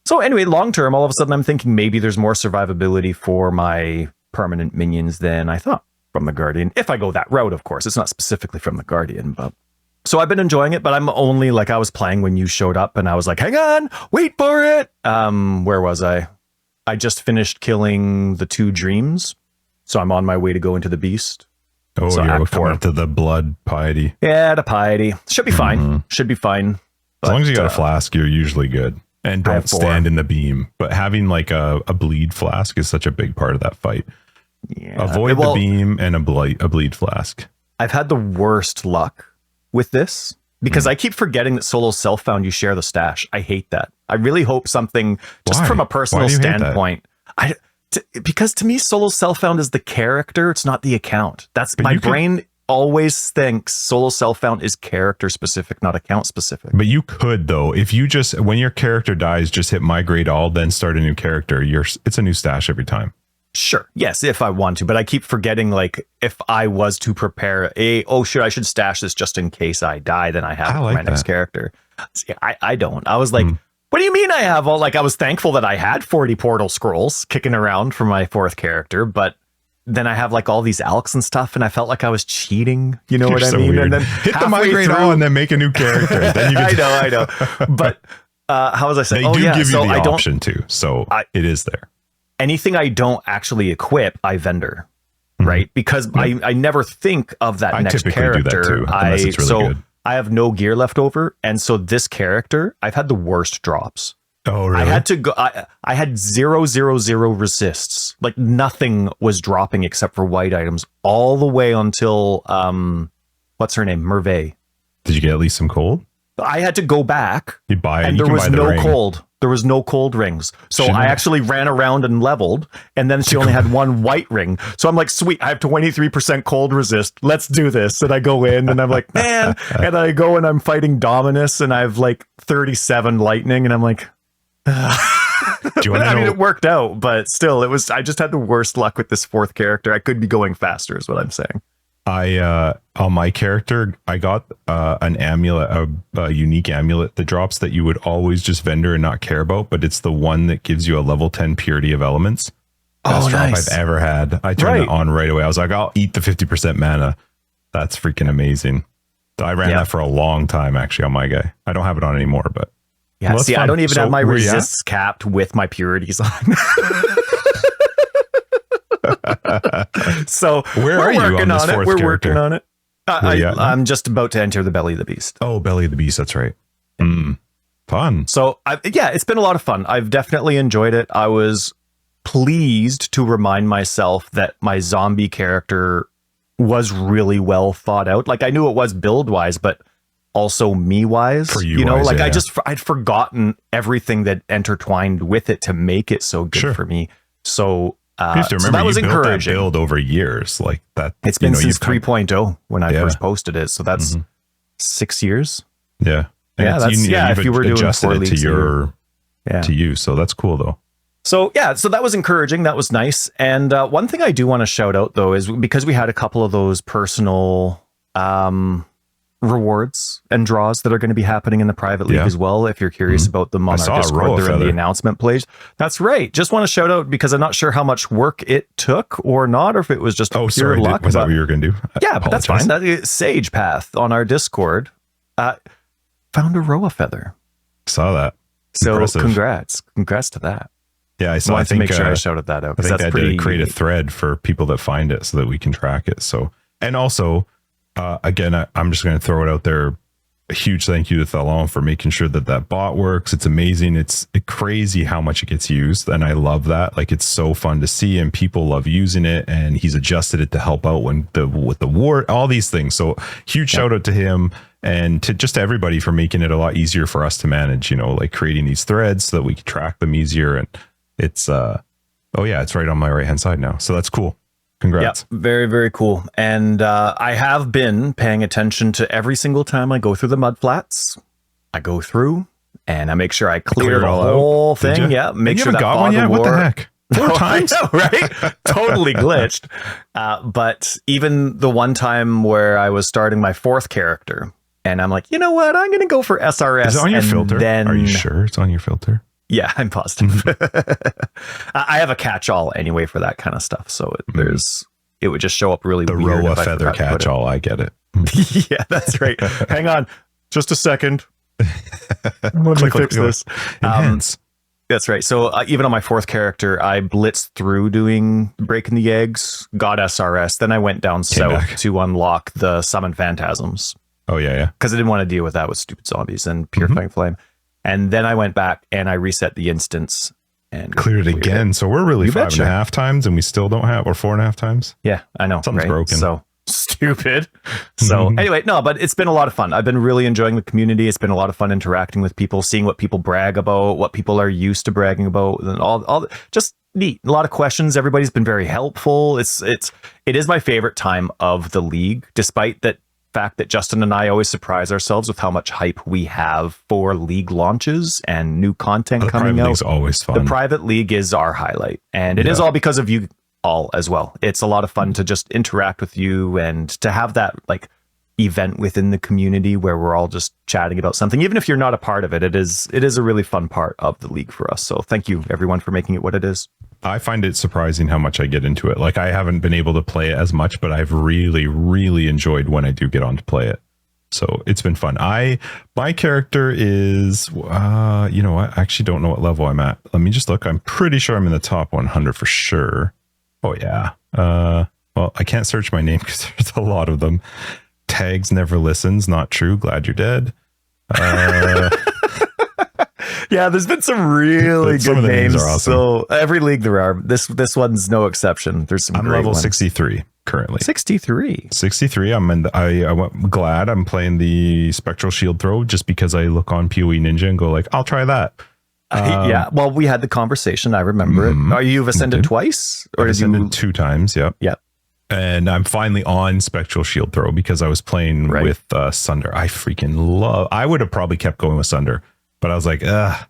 So anyway, long term, all of a sudden I'm thinking maybe there's more survivability for my permanent minions than I thought from the Guardian. If I go that route, of course. It's not specifically from the Guardian, but... So I've been enjoying it, but I'm only, like, I was playing when you showed up and I was like, hang on, wait for it. Where was I? I just finished killing the 2 dreams. So I'm on my way to go into the beast. Oh, so you're coming to the blood piety. Yeah, the piety. Should be fine. Should be fine. As long as you got a flask, you're usually good. And don't stand in the beam. But having like a bleed flask is such a big part of that fight. Yeah. Avoid the beam and a bleed flask. I've had the worst luck with this because I keep forgetting that solo self-found you share the stash. I hate that. I really hope something, just Why? from a personal standpoint, because to me, solo self-found is the character. It's not the account. That's my brain always thinks solo self-found is character specific, not account specific. But you could, though, if you just, when your character dies, just hit migrate all, then start a new character. It's a new stash every time. Sure. Yes, if I want to, but I keep forgetting, like, if I was to prepare I should stash this just in case I die, then I have my next character. See, I don't. I was like, what do you mean I have all, like, I was thankful that I had 40 portal scrolls kicking around for my 4th character, but then I have like all these alks and stuff, and I felt like I was cheating. You know what I mean? Weird. And then hit the migrate all and then make a new character. Then you get I know. But how was I saying? They do give you the option too, so it is there. Anything I don't actually equip, I vendor, right? Because I never think of that next character. Do that too, unless it's really good. I have no gear left over, and so this character, I've had the worst drops. Oh, really? I had to go. I had 0, 0, 0 resists. Like nothing was dropping except for white items all the way until what's her name, Merve. Did you get at least some cold? I had to go back. You buy it, and there was no cold. There was no cold rings. So I actually ran around and leveled, and then she only had one white ring. So I'm like, sweet, I have 23% cold resist. Let's do this. And I go in and I'm like, man, and I go and I'm fighting Dominus and I have like 37 lightning and I'm like, it worked out, but still I just had the worst luck with this 4th character. I could be going faster is what I'm saying. On my character, I got an amulet, a unique amulet that drops that you would always just vendor and not care about, but it's the one that gives you a level 10 purity of elements. Best drop I've ever had. I turned it on right away. I was like, I'll eat the 50% mana. That's freaking amazing. I ran that for a long time actually on my guy. I don't have it on anymore, but yeah, see, I don't even have my resists capped with my purities on. So where are you on this 4th character? We're working on it. I'm just about to enter the belly of the beast. Oh, belly of the beast. That's right. Fun. So it's been a lot of fun. I've definitely enjoyed it. I was pleased to remind myself that my zombie character was really well thought out. Like I knew it was build wise, but also me wise, for you know, like I'd forgotten everything that intertwined with it to make it so good for me. So you have to remember, that was encouraging. That build over years like that. It's been since 3.0 when I first posted it. So that's 6 years. Yeah. And if you were doing adjusted it to you. So that's cool though. So so that was encouraging. That was nice. And one thing I do want to shout out though is because we had a couple of those personal rewards and draws that are going to be happening in the private league as well. If you're curious about them on our Discord, they're in the announcement page. That's right. Just want to shout out because I'm not sure how much work it took or not, or if it was just pure luck. Was that what you were going to do? Yeah, but that's fine. That is Sage Path on our Discord found a Roa feather. Saw that. So congrats to that. Yeah, I saw. Wanted to make sure I shouted that out. I think that's pretty. Create a thread for people that find it so that we can track it. So, and also. Again, I'm just going to throw it out there. A huge thank you to Thalon for making sure that bot works. It's amazing. It's crazy how much it gets used. And I love that. Like, it's so fun to see and people love using it. And he's adjusted it to help out with the war, all these things. So huge shout out to him and to everybody for making it a lot easier for us to manage, like creating these threads so that we can track them easier. And it's, it's right on my right hand side now. So that's cool. Congrats. Yeah, very, very cool. And I have been paying attention to every single time I go through the mud flats. I go through and I make sure I clear the whole thing. Yeah, make sure that got one yet. What the heck? 4 times, right? Totally glitched. But even the one time where I was starting my 4th character, and I'm like, you know what? I'm going to go for SRS. Is it on your filter? Are you sure it's on your filter? Yeah, I'm positive. I have a catch-all anyway for that kind of stuff. So it would just show up really weird. The Roa feather catch-all, I get it. Yeah, that's right. Hang on just a second. Let me fix this. Enhance. That's right. So even on my 4th character, I blitzed through doing breaking the eggs, got SRS. Then I went down south to unlock the summon phantasms. Oh, yeah. Because I didn't want to deal with that with stupid zombies and purifying flame. And then I went back and I reset the instance and cleared it again. So we're really 5.5 times and we still don't have, or 4.5 times. Yeah, I know. Something's broken. So stupid. So anyway, no, but it's been a lot of fun. I've been really enjoying the community. It's been a lot of fun interacting with people, seeing what people brag about, what people are used to bragging about, and all just neat. A lot of questions. Everybody's been very helpful. It is my favorite time of the league, despite that fact that Justin and I always surprise ourselves with how much hype we have for league launches and new content coming out. League's always fun. The private league is our highlight, and it is all because of you all as well. It's a lot of fun to just interact with you and to have that like event within the community where we're all just chatting about something. Even if you're not a part of it, it is a really fun part of the league for us. So thank you everyone for making it what it is. I find it surprising how much I get into it. Like I haven't been able to play it as much, but I've really, really enjoyed when I do get on to play it. So it's been fun. My character is, I actually don't know what level I'm at. Let me just look. I'm pretty sure I'm in the top 100 for sure. Oh yeah. Well, I can't search my name because there's a lot of them. Tags never listens. Not true. Glad you're dead. Yeah, there's been some really good names. Are awesome. So every league there are. This one's no exception. There's some. I'm great level ones. 63 currently. 63. 63. I'm glad I'm playing the spectral shield throw just because I look on PoE Ninja and go like, I'll try that. Yeah. Well, we had the conversation. I remember it. Are you've ascended twice, or I've ascended 2 times? Yep. Yep. And I'm finally on spectral shield throw because I was playing with Sunder. I freaking love. I would have probably kept going with Sunder, but I was like, I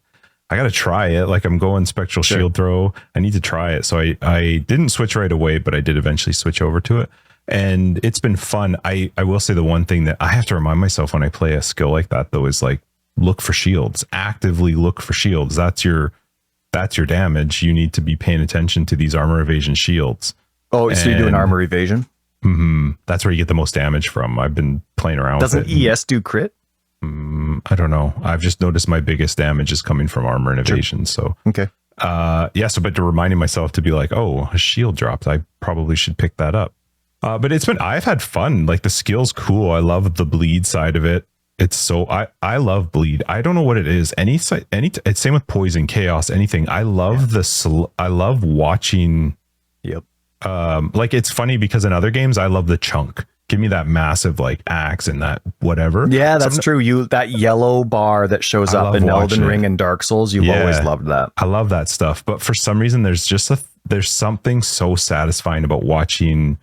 got to try it. Like I'm going spectral shield throw. I need to try it. So I didn't switch right away, but I did eventually switch over to it. And it's been fun. I will say the one thing that I have to remind myself when I play a skill like that though is like, look for shields. Actively look for shields. That's your damage. You need to be paying attention to these armor evasion shields. Oh, so you're doing armor evasion? Mm-hmm. That's where you get the most damage from. I've been playing around with it. Doesn't ES do crit? I don't know. I've just noticed my biggest damage is coming from armor and evasion. So okay. But to reminding myself to be like, oh, a shield dropped. I probably should pick that up. But I've had fun. Like the skill's cool. I love the bleed side of it. It's so I love bleed. I don't know what it is. It's same with poison, chaos, anything. I love I love watching. Yep. Like it's funny because in other games I love the chunk. Give me that massive like axe and that whatever. Yeah, that's true. That yellow bar that shows up in Elden Ring and Dark Souls. You've always loved that. I love that stuff. But for some reason, there's something so satisfying about watching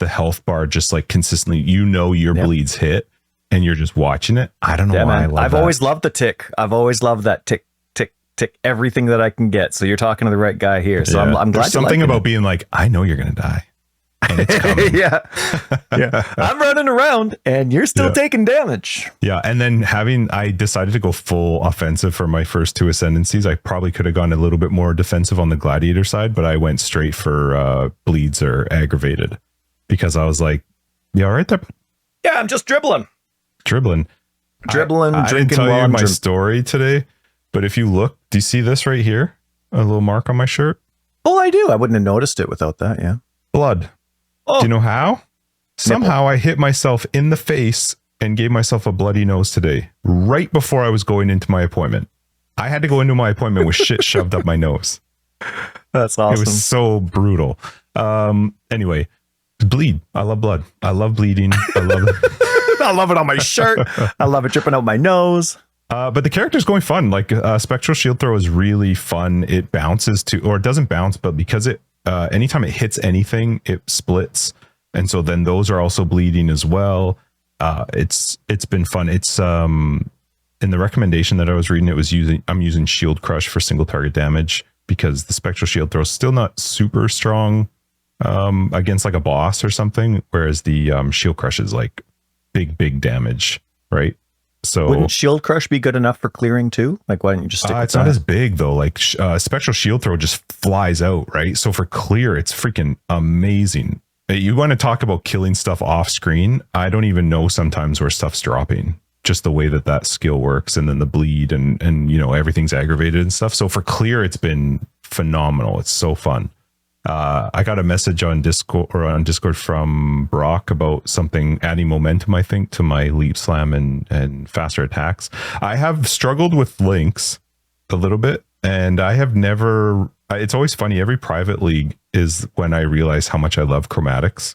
the health bar just like consistently. Your bleeds hit. And you're just watching it. I don't know why I love I've always loved the tick. I've always loved that tick, tick, tick, everything that I can get. So you're talking to the right guy here. So I'm glad. There's something about being like, I know you're going to die. And it's coming. Yeah. I'm running around and you're still taking damage. Yeah. And then I decided to go full offensive for my first 2 ascendancies. I probably could have gone a little bit more defensive on the gladiator side, but I went straight for bleeds or aggravated because I was like, you all right there? Yeah, I'm just dribbling. I drinking. Didn't tell you my story today, but if you look, do you see this right here? A little mark on my shirt. Oh, I do. I wouldn't have noticed it without that. Yeah. Blood. Oh. Do you know how? Somehow I hit myself in the face and gave myself a bloody nose today, right before I was going into my appointment. I had to go into my appointment with shit shoved up my nose. That's awesome. It was so brutal. Anyway, bleed. I love blood. I love bleeding. I love it. I love it on my shirt. I love it dripping out my nose. But the character's going fun. Like spectral shield throw is really fun. It bounces or it doesn't bounce, but because it anytime it hits anything, it splits, and so then those are also bleeding as well. It's been fun. It's in the recommendation that I was reading, I'm using shield crush for single target damage because the spectral shield throw is still not super strong against like a boss or something, whereas the shield crush is like big damage, right? So wouldn't shield crush be good enough for clearing too? Like, why don't you just stick with it's not as big though. Like spectral shield throw just flies out, right? So for clear, it's freaking amazing. You want to talk about killing stuff off screen? I don't even know sometimes where stuff's dropping. Just the way that skill works, and then the bleed and everything's aggravated and stuff. So for clear, it's been phenomenal. It's so fun. I got a message on Discord from Brock about something adding momentum, I think, to my leap slam and faster attacks. I have struggled with links a little bit, and I have never. It's always funny. Every private league is when I realize how much I love chromatics,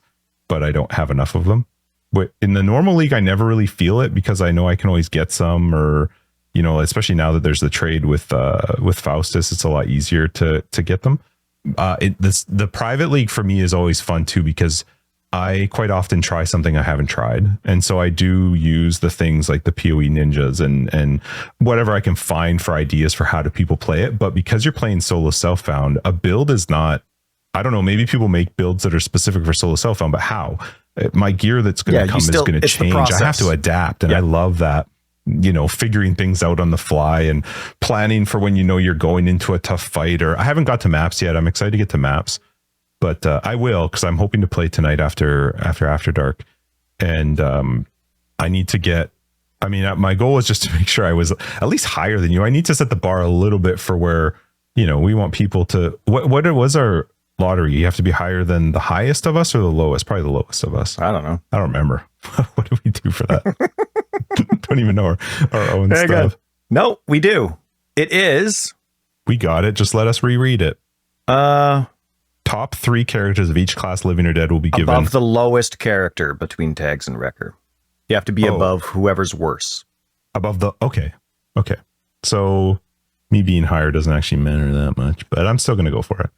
but I don't have enough of them. But in the normal league, I never really feel it because I know I can always get some, or, you know, especially now that there's the trade with Faustus, it's a lot easier to get them. The private league for me is always fun too, because I quite often try something I haven't tried. And so I do use the things like the PoE ninjas and whatever I can find for ideas for how do people play it. But because you're playing solo self-found, a build is not, I don't know, maybe people make builds that are specific for solo self-found, but how? My gear that's going to come is going to change. I have to adapt. And I love that, you know, figuring things out on the fly and planning for when, you know, you're going into a tough fight. Or I haven't got to maps yet. I'm excited to get to maps, but I will, because I'm hoping to play tonight after dark. And I need to get, I mean, my goal is just to make sure I was at least higher than you. I need to set the bar a little bit for where, you know, we want people to, what was our lottery? You have to be higher than the highest of us or the lowest? Probably the lowest of us. I don't know. I don't remember. What do we do for that? Don't even know our own stuff. Good. No, we do. It is. We got it. Just let us reread it. Top 3 characters of each class, living or dead, will be given above the lowest character between tags and wrecker. You have to be above whoever's worse. Above the okay. So me being higher doesn't actually matter that much, but I'm still gonna go for it.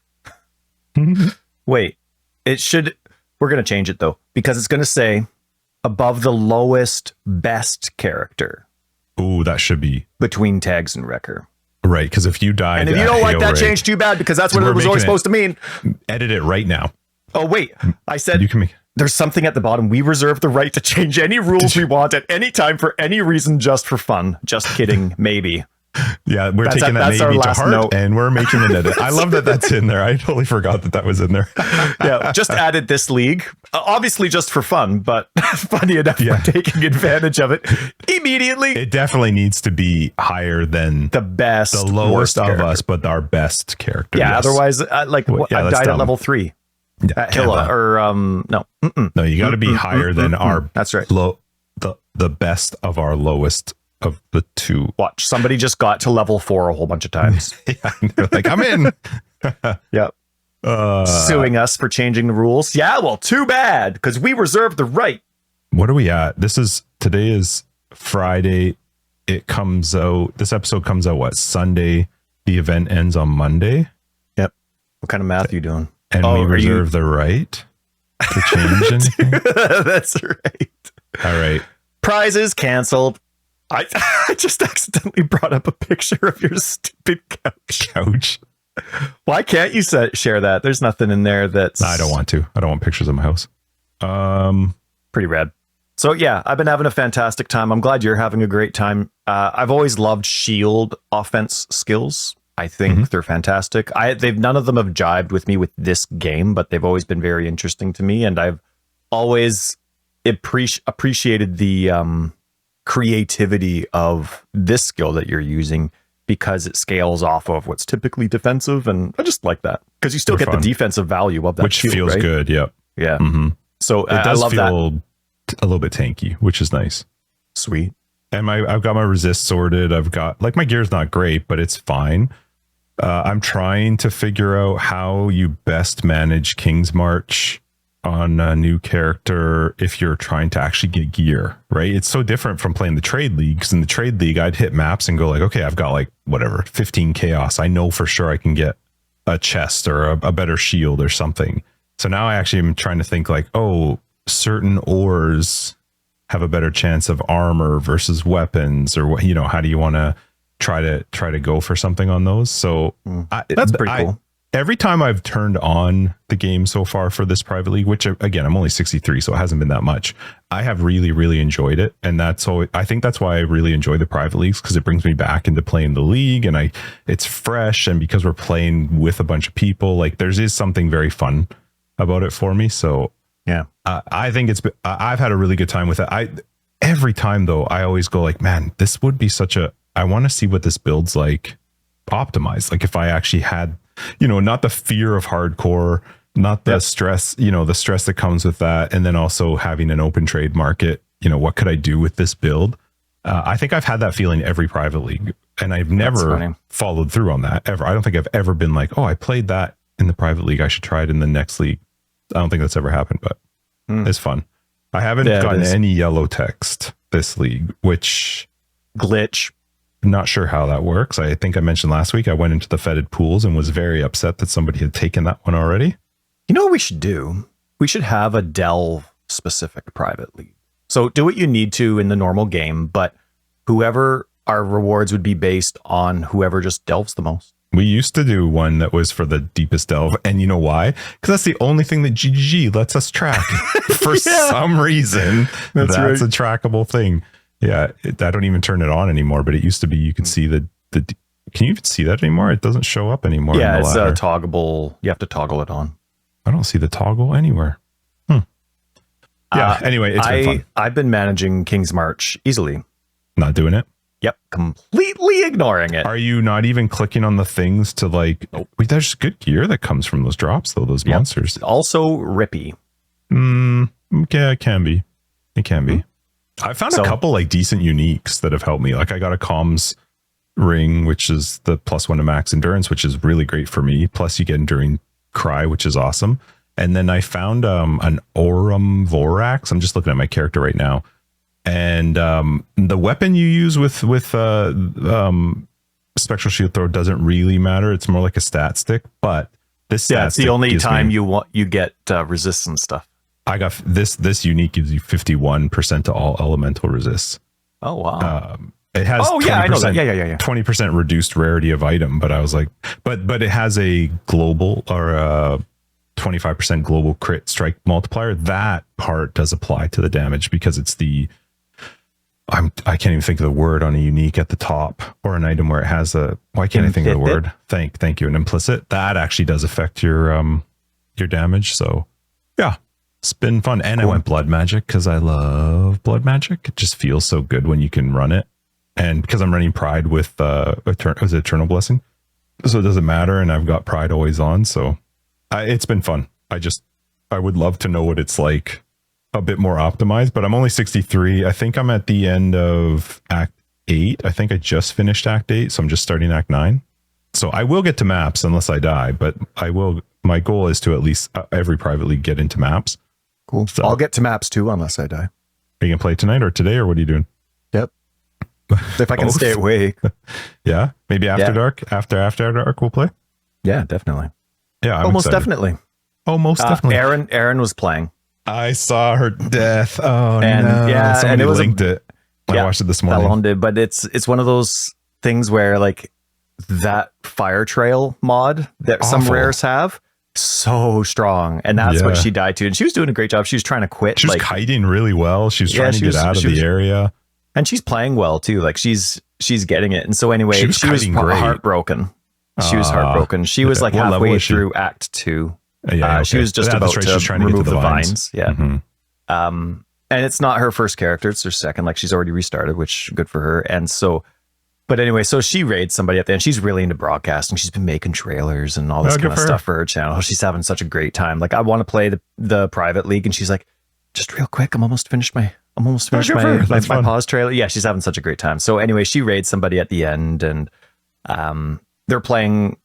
Wait, it should. We're gonna change it though, because it's gonna say above the lowest best character. Ooh, that should be between tags and wrecker. Right, because if you died, and if you don't like that, change too bad, because that's what it was always supposed to mean. Edit it right now. Oh wait, I said you can make. There's something at the bottom. We reserve the right to change any rules we want at any time for any reason, just for fun. Just kidding, maybe. Yeah, we're taking that maybe to heart, and we're making an edit. I love that that's in there. I totally forgot that was in there. Yeah, just added this league, obviously just for fun, but funny enough, we're taking advantage of it immediately. It definitely needs to be higher than the best, the lowest of us, but our best character. Yeah, otherwise, I died at level 3. At Hilla, or no. No, you got to be higher than our. That's right. The best of our lowest of the 2. Watch, somebody just got to level 4 a whole bunch of times. Yeah, they're like, I'm in. Yep. Suing us for changing the rules. Yeah, well, too bad, because we reserve the right. What are we at? Today is Friday. It comes out. This episode comes out Sunday. The event ends on Monday. Yep. What kind of math are you doing? And we reserve the right to change anything. That's right. All right. Prizes canceled. I just accidentally brought up a picture of your stupid couch. Why can't you share that? There's nothing in there that's... I don't want to. I don't want pictures of my house. Pretty rad. So yeah, I've been having a fantastic time. I'm glad you're having a great time. I've always loved shield offense skills. I think they're fantastic. None of them have jibed with me with this game, but they've always been very interesting to me. And I've always appreciated the creativity of this skill that you're using, because it scales off of what's typically defensive. And I just like that, because you still get the defensive value of that. Which shield, feels right? good. Yep. Yeah. So it does I love feel a little bit tanky, which is nice. Sweet. And I've got my resist sorted. I've got, like, my gear's not great, but it's fine. I'm trying to figure out how you best manage King's March on a new character if you're trying to actually get gear, right? It's so different from playing the trade league, because in the trade league, I'd hit maps and go like, okay, I've got like whatever, 15 chaos. I know for sure I can get a chest or a better shield or something. So now I actually am trying to think like, oh, certain ores have a better chance of armor versus weapons, or what, you know, how do you want to try to go for something on those? So that's pretty cool. Every time I've turned on the game so far for this private league, which again, I'm only 63, so it hasn't been that much, I have really, really enjoyed it. And I think that's why I really enjoy the private leagues, because it brings me back into playing the league, and it's fresh. And because we're playing with a bunch of people, like is something very fun about it for me. So yeah, I think I've had a really good time with it. Every time though, I always go like, man, this would be I want to see what this build's like optimized. Like if I actually had, you know, not the fear of hardcore, not the stress, you know, the stress that comes with that. And then also having an open trade market, you know, what could I do with this build? I think I've had that feeling every private league, and I've never followed through on that ever. I don't think I've ever been like, oh, I played that in the private league, I should try it in the next league. I don't think that's ever happened, but is fun. I haven't gotten any yellow text this league, which glitch. Not sure how that works. I think I mentioned last week I went into the fetid pools and was very upset that somebody had taken that one already. You know what we should do? We should have a delve specific private league. So do what you need to in the normal game, but whoever our rewards would be based on whoever just delves the most. We used to do one that was for the deepest delve. And you know why? Because that's the only thing that GGG lets us track. For some reason, that's right. A trackable thing. Yeah, I don't even turn it on anymore, but it used to be you could see the can you even see that anymore? It doesn't show up anymore. Yeah, it's a toggleable. You have to toggle it on. I don't see the toggle anywhere. Yeah, anyway, it's been fun. I've been managing King's March easily. Not doing it? Yep, completely ignoring it. Are you not even clicking on the things to like... Oh, wait, there's good gear that comes from those drops, though, those monsters. Also rippy. Yeah, it can be. It can be. I found a couple like decent uniques that have helped me. Like I got a comms ring, which is the +1 to max endurance, which is really great for me. Plus you get enduring cry, which is awesome. And then I found an Aurum Vorax. I'm just looking at my character right now. And the weapon you use with Spectral Shield Throw doesn't really matter. It's more like a stat stick. But this it's the only time you get resistance stuff. I got this unique gives you 51% to all elemental resists. Oh wow. It has I know that. Yeah. 20% reduced rarity of item, but I was like, but it has a global or a 25% global crit strike multiplier. That part does apply to the damage because it's I can't even think of the word on a unique at the top or an item where it has why can't I think of the word? Thank you. An implicit that actually does affect your damage. So yeah. It's been fun. And cool. I went blood magic because I love blood magic. It just feels so good when you can run it. And because I'm running pride with Eternal Blessing. So it doesn't matter. And I've got pride always on. So it's been fun. I would love to know what it's like a bit more optimized, but I'm only 63. I think I'm at the end of Act 8. I think I just finished Act 8. So I'm just starting Act 9. So I will get to maps unless I die, but my goal is to at least every private league get into maps. Cool. So, I'll get to maps too, unless I die. Are you going to play tonight or today, or what are you doing? Yep. If I can stay awake. Yeah. Maybe after dark. After dark, we'll play. Yeah, definitely. Yeah. I'm Almost excited. Definitely. Oh, most definitely. Aaron was playing. I saw her death. Oh, and, no. Yeah. Somebody and it was linked it. I watched it this morning. Talon did, but it's one of those things where like that fire trail mod that some rares have. So strong, and that's what she died to, and she was doing a great job. She was trying to quit. She was kiting really well. She was trying to get out of the area, and she's playing well too. Like she's getting it. And so anyway, she was heartbroken. She was heartbroken. She was like halfway through Act 2. She was just about to remove the vines. Yeah. Mm-hmm. And it's not her first character; it's her second. Like she's already restarted, which good for her. And so. But anyway, so she raids somebody at the end. She's really into broadcasting. She's been making trailers and all this kind of stuff for her channel. She's having such a great time. Like I want to play the private league, and she's like, just real quick, I'm almost finished my pause trailer. Yeah, she's having such a great time. So anyway, she raids somebody at the end, and they're playing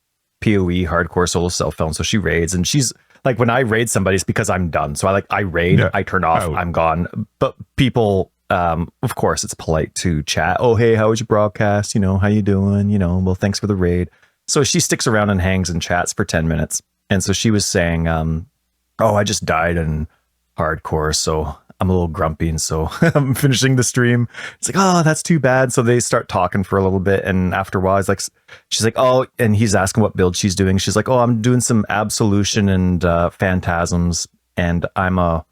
PoE hardcore solo self-film. So she raids, and she's like, when I raid somebody, it's because I'm done. So I raid, I turn off, I'm gone. But people. Of course, it's polite to chat. Oh, hey, how was your broadcast? How you doing? Well, thanks for the raid. So she sticks around and hangs and chats for 10 minutes. And so she was saying, I just died in hardcore, so I'm a little grumpy, and so I'm finishing the stream. It's like, oh, that's too bad. So they start talking for a little bit, and after a while, she's like, oh, and he's asking what build she's doing. She's like, oh, I'm doing some Absolution and Phantasms, and I'm a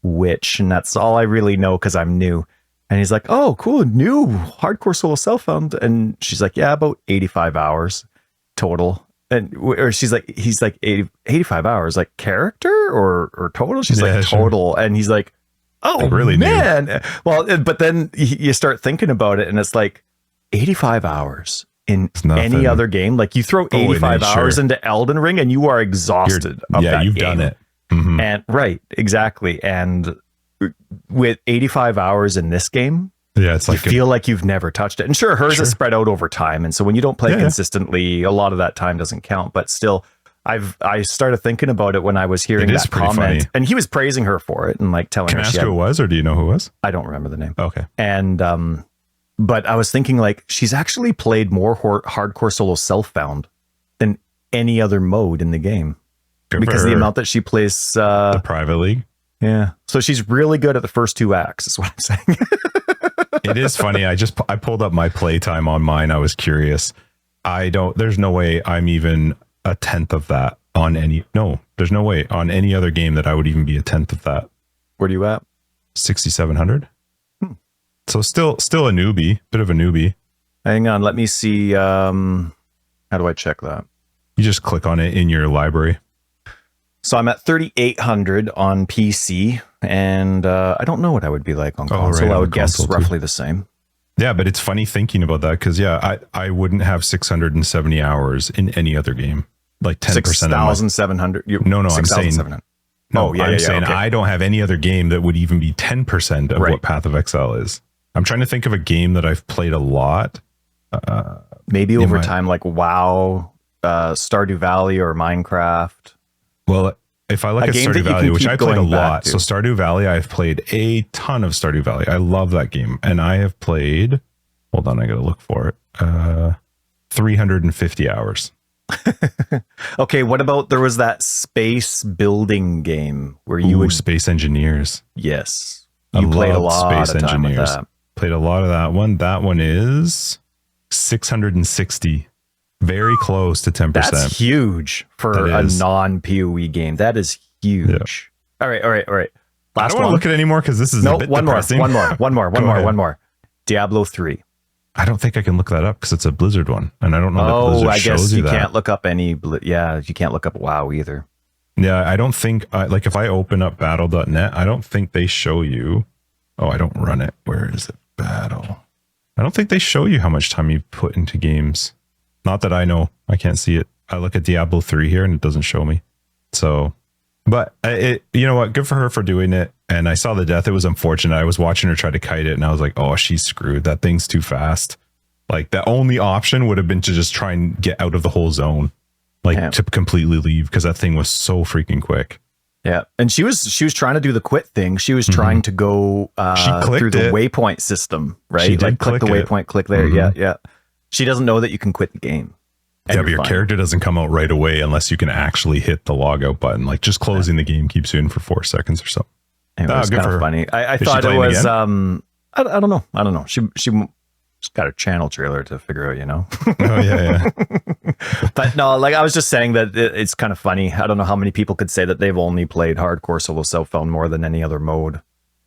witch, and that's all I really know because I'm new. And he's like, oh, cool, new hardcore solo self-found. And she's like, yeah, about 85 hours total. Or he's like 85 hours, like character or total? She's like, total. Sure. And he's like, oh, really, man. New. Well, but then you start thinking about it, and it's like 85 hours in any other game. Like you throw 85 hours into Elden Ring, and you are exhausted. You've done it. Mm-hmm. And right, exactly. And with 85 hours in this game, it's like you feel like you've never touched it. And sure, hers is spread out over time, and so when you don't play consistently, a lot of that time doesn't count. But still, I started thinking about it when I was hearing that comment, funny. And he was praising her for it and like telling Can her. Can I ask who it was, or do you know who it was? I don't remember the name. Okay. And but I was thinking like she's actually played more hardcore solo self-found than any other mode in the game. Good because the amount that she plays the private league. Yeah. So she's really good at the first 2 acts, is what I'm saying. It is funny. I pulled up my playtime on mine. I was curious. There's no way I'm even a 10th of that on there's no way on any other game that I would even be a 10th of that. Where are you at? 6,700. So still a newbie, bit of a newbie. Hang on. Let me see. How do I check that? You just click on it in your library. So I'm at 3,800 on PC, and I don't know what I would be like on console. Right, I would guess roughly the same. Yeah, but it's funny thinking about that because I wouldn't have 670 hours in any other game. Like 10%. 6,700. No, I'm saying. I'm saying okay. I don't have any other game that would even be 10% of what Path of Exile is. I'm trying to think of a game that I've played a lot. Maybe over time, like WoW, Stardew Valley, or Minecraft. Well, if I look at Stardew Valley, which I played a lot, so Stardew Valley, I've played a ton of Stardew Valley. I love that game, and I have played. Hold on, I gotta look for it. 350 hours. Okay, what about there was that space building game where you would Space Engineers? Yes, you played a lot of time with that. Played a lot of that one. That one is 660. Very close to 10%. That's huge for a non-PoE game. That is huge. Yeah. All right. I don't want to look at it anymore because this is a bit depressing. One more. Diablo 3. I don't think I can look that up because it's a Blizzard one, and I don't know that Blizzard shows you that. Can't look up any. Yeah, you can't look up WoW either. Yeah, I don't think. Like if I open up battle.net, I don't think they show you. Oh, I don't run it. Where is it? Battle. I don't think they show you how much time you put into games. Not that I know. I can't see it. I look at Diablo 3 here and it doesn't show me. So, but you know what? Good for her for doing it. And I saw the death. It was unfortunate. I was watching her try to kite it and I was like, oh, she's screwed. That thing's too fast. Like the only option would have been to just try and get out of the whole zone, like to completely leave because that thing was so freaking quick. Yeah. And she was trying to do the quit thing. She was trying to go through the waypoint system, right? She did click the waypoint, click there. Yeah. She doesn't know that you can quit the game. Yeah, but your character doesn't come out right away unless you can actually hit the logout button. Like just closing the game keeps you in for 4 seconds or so. It was kind of funny. I thought it was I don't know. She's got a channel trailer to figure out, you know. Oh yeah. But no, like I was just saying that it's kind of funny. I don't know how many people could say that they've only played hardcore solo self-found more than any other mode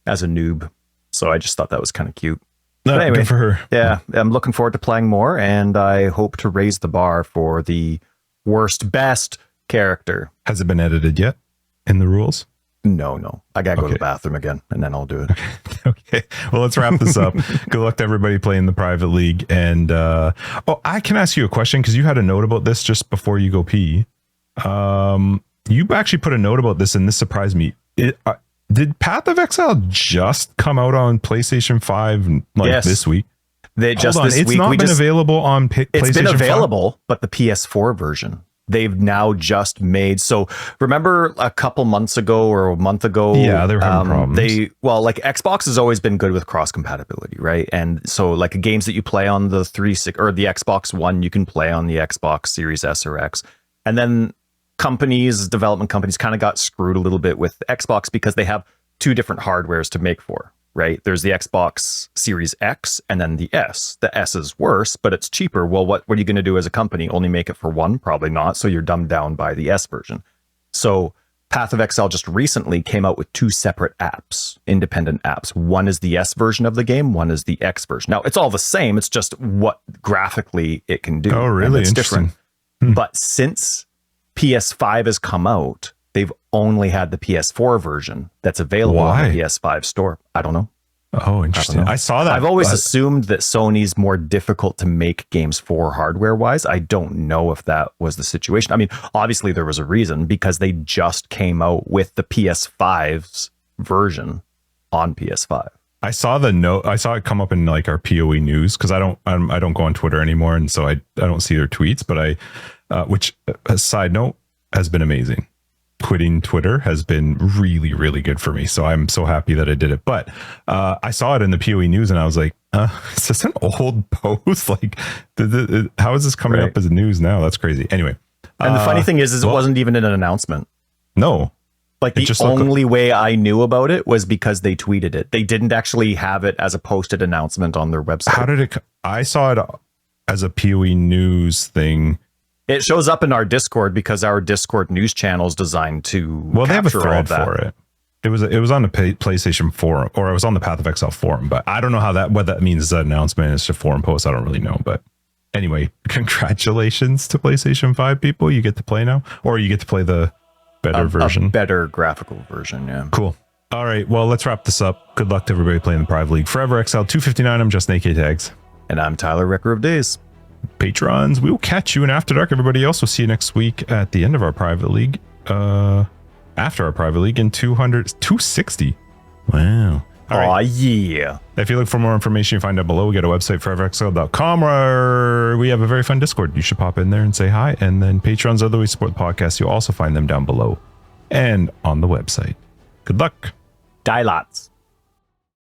as a noob. So I just thought that was kind of cute. But anyway, good for her. Yeah, I'm looking forward to playing more, and I hope to raise the bar for the best character. Has it been edited yet in the rules? No. I gotta go to the bathroom again, and then I'll do it. Okay. Well, let's wrap this up. Good luck to everybody playing the private league. And I can ask you a question because you had a note about this just before you go pee. You actually put a note about this, and this surprised me. Did Path of Exile just come out on PlayStation 5 this week? It's not been available on PlayStation 5? It's been available, but the PS4 version. They've now just made. So remember a couple months ago or a month ago? Yeah, they were having problems. Xbox has always been good with cross compatibility, right? And so like games that you play on the 360 or the Xbox One, you can play on the Xbox Series S or X. And then development companies kind of got screwed a little bit with Xbox because they have two different hardwares to make for, right? There's the Xbox Series X and then the S. The S is worse, but it's cheaper. Well, what are you going to do as a company? Only make it for one? Probably not. So you're dumbed down by the S version. So Path of Exile just recently came out with two separate apps, independent apps. One is the S version of the game. One is the X version. Now, it's all the same. It's just what graphically it can do. Oh, really? It's different. But since PS5 has come out, they've only had the PS4 version that's available on the PS5 store. I don't know. Oh, interesting. I saw that. I've always assumed that Sony's more difficult to make games for hardware wise. I don't know if that was the situation. I mean, obviously there was a reason because they just came out with the PS5's version on PS5. I saw the note. I saw it come up in like our PoE news because I don't go on Twitter anymore, and so I don't see their tweets. But which a side note, has been amazing. Quitting Twitter has been really, really good for me. So I'm so happy that I did it. But I saw it in the PoE news and I was like, is this an old post? Like, how is this coming up as news now? That's crazy. Anyway. And the funny thing is it wasn't even an announcement. No. Like the only way I knew about it was because they tweeted it. They didn't actually have it as a posted announcement on their website. How did it? I saw it as a PoE news thing. It shows up in our Discord because our Discord news channel is designed to. Well, they have a thread for it. It was on the PlayStation forum, or it was on the Path of Exile forum. But I don't know what that means. Is that announcement? It's a forum post. I don't really know. But anyway, congratulations to PlayStation 5 people. You get to play now, or you get to play the better version, a better graphical version. Yeah, cool. All right, well, let's wrap this up. Good luck to everybody playing the Private League. Forever Exiled 259. I'm Justin AK Tags, and I'm Tyler, Wrecker of Days. Patrons, we will catch you in After Dark. Everybody else, we'll see you next week at the end of our Private League. After our Private League in 260. Wow. Right. Yeah. If you look for more information, you find down below. We got a website, foreverexiled.com, where we have a very fun Discord. You should pop in there and say hi. And then Patrons, other ways to support the podcast, you'll also find them down below and on the website. Good luck. Die lots.